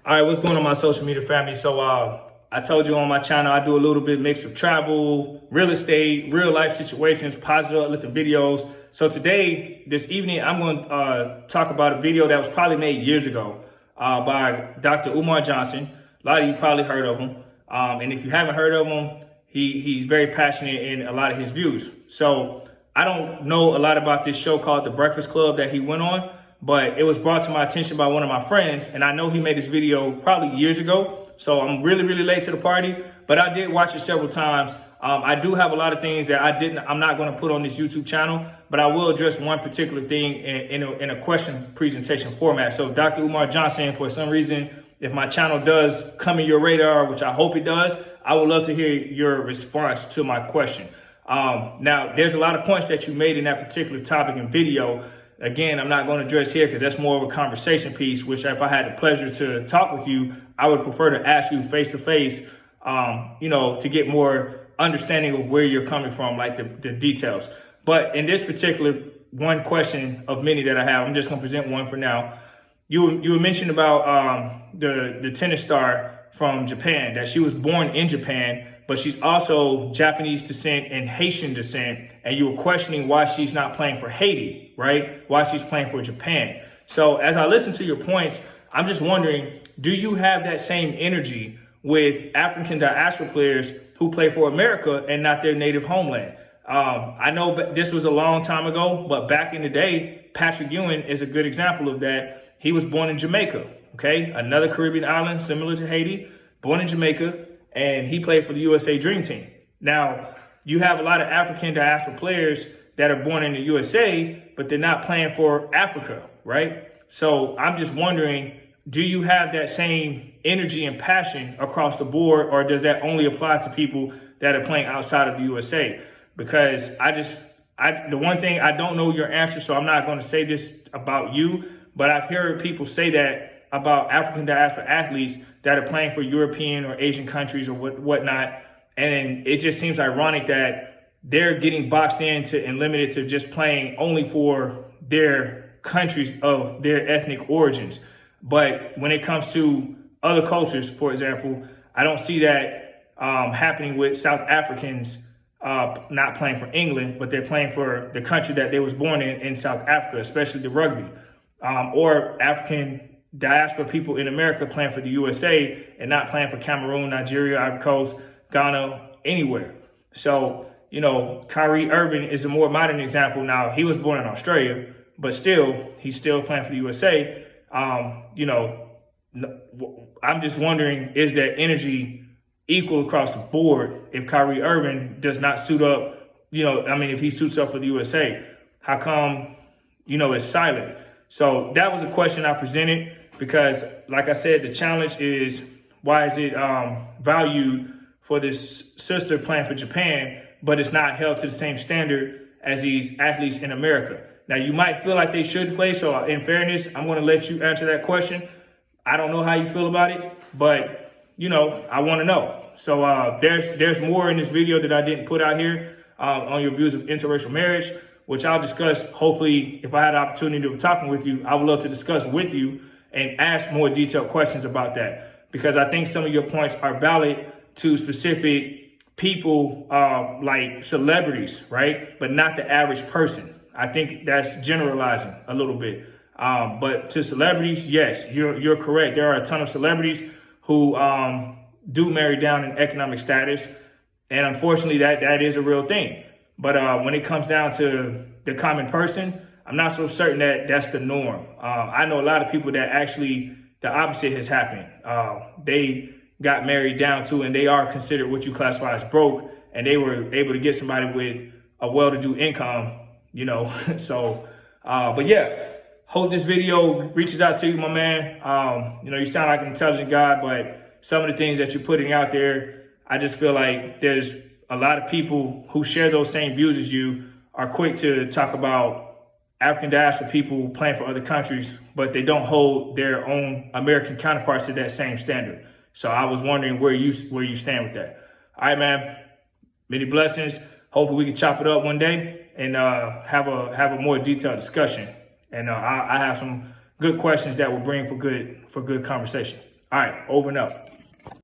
All right, what's going on, my social media family? So I told you on my channel, I do a little bit mix of travel, real estate, real life situations, positive uplifting videos. So today, this evening, I'm going to talk about a video that was probably made years ago by Dr. Umar Johnson. A lot of you probably heard of him. And if you haven't heard of him, he's very passionate in a lot of his views. So I don't know a lot about this show called The Breakfast Club that he went on, but it was brought to my attention by one of my friends, and I know he made this video probably years ago, so I'm really late to the party, but I did watch it several times. I do have a lot of things that I'm not going to put on this YouTube channel, but I will address one particular thing in a question presentation format. So Dr. Umar Johnson, for some reason, if my channel does come in your radar, which I hope it does, I would love to hear your response to my question. Now, there's a lot of points that you made in that particular topic and video. Again, I'm not going to address here because that's more of a conversation piece, which if I had the pleasure to talk with you, I would prefer to ask you face to face, to get more understanding of where you're coming from, like the details. But in this particular one question of many that I have, I'm just going to present one for now. You mentioned about the tennis star from Japan, that she was born in Japan, but she's also Japanese descent and Haitian descent. And you were questioning why she's not playing for Haiti, right? Why she's playing for Japan. So as I listen to your points, I'm just wondering, do you have that same energy with African diaspora players who play for America and not their native homeland? I know this was a long time ago, but back in the day, Patrick Ewing is a good example of that. He was born in Jamaica, okay? Another Caribbean island similar to Haiti, born in Jamaica, and he played for the USA Dream Team. Now, you have a lot of African diaspora players that are born in the USA, but they're not playing for Africa, right? So I'm just wondering, do you have that same energy and passion across the board, or does that only apply to people that are playing outside of the USA? Because the one thing, I don't know your answer, so I'm not going to say this about you, but I've heard people say that about African diaspora athletes that are playing for European or Asian countries or whatnot. And it just seems ironic that they're getting boxed into and limited to just playing only for their countries of their ethnic origins. But when it comes to other cultures, for example, I don't see that happening with South Africans not playing for England, but they're playing for the country that they was born in South Africa, especially the rugby, or African diaspora people in America playing for the USA and not playing for Cameroon, Nigeria, Ivory Coast, Ghana, anywhere. So, Kyrie Irving is a more modern example. Now, he was born in Australia, but still, he's still playing for the USA. I'm just wondering, is that energy equal across the board if Kyrie Irving does not suit up, if he suits up for the USA? How come, it's silent? So that was a question I presented because, like I said, the challenge is, why is it valued for this sister playing for Japan, but it's not held to the same standard as these athletes in America? Now, you might feel like they should play, so in fairness, I'm going to let you answer that question. I don't know how you feel about it, but, I want to know. So there's more in this video that I didn't put out here on your views of interracial marriage, which I'll discuss. Hopefully, if I had the opportunity of talking with you, I would love to discuss with you and ask more detailed questions about that, because I think some of your points are valid to specific people, like celebrities, right? But not the average person. I think that's generalizing a little bit. But to celebrities, yes, you're correct. There are a ton of celebrities who do marry down in economic status. And unfortunately, that is a real thing. But when it comes down to the common person, I'm not so certain that that's the norm. I know a lot of people that actually the opposite has happened. They got married down to, and they are considered what you classify as broke, and they were able to get somebody with a well-to-do income, So, but yeah, hope this video reaches out to you, my man. You sound like an intelligent guy, but some of the things that you're putting out there, I just feel like there's a lot of people who share those same views as you are quick to talk about African diaspora people playing for other countries, but they don't hold their own American counterparts to that same standard. So I was wondering where you stand with that. All right, man. Many blessings. Hopefully we can chop it up one day and have a more detailed discussion. And I have some good questions that will bring for good conversation. All right, over and out.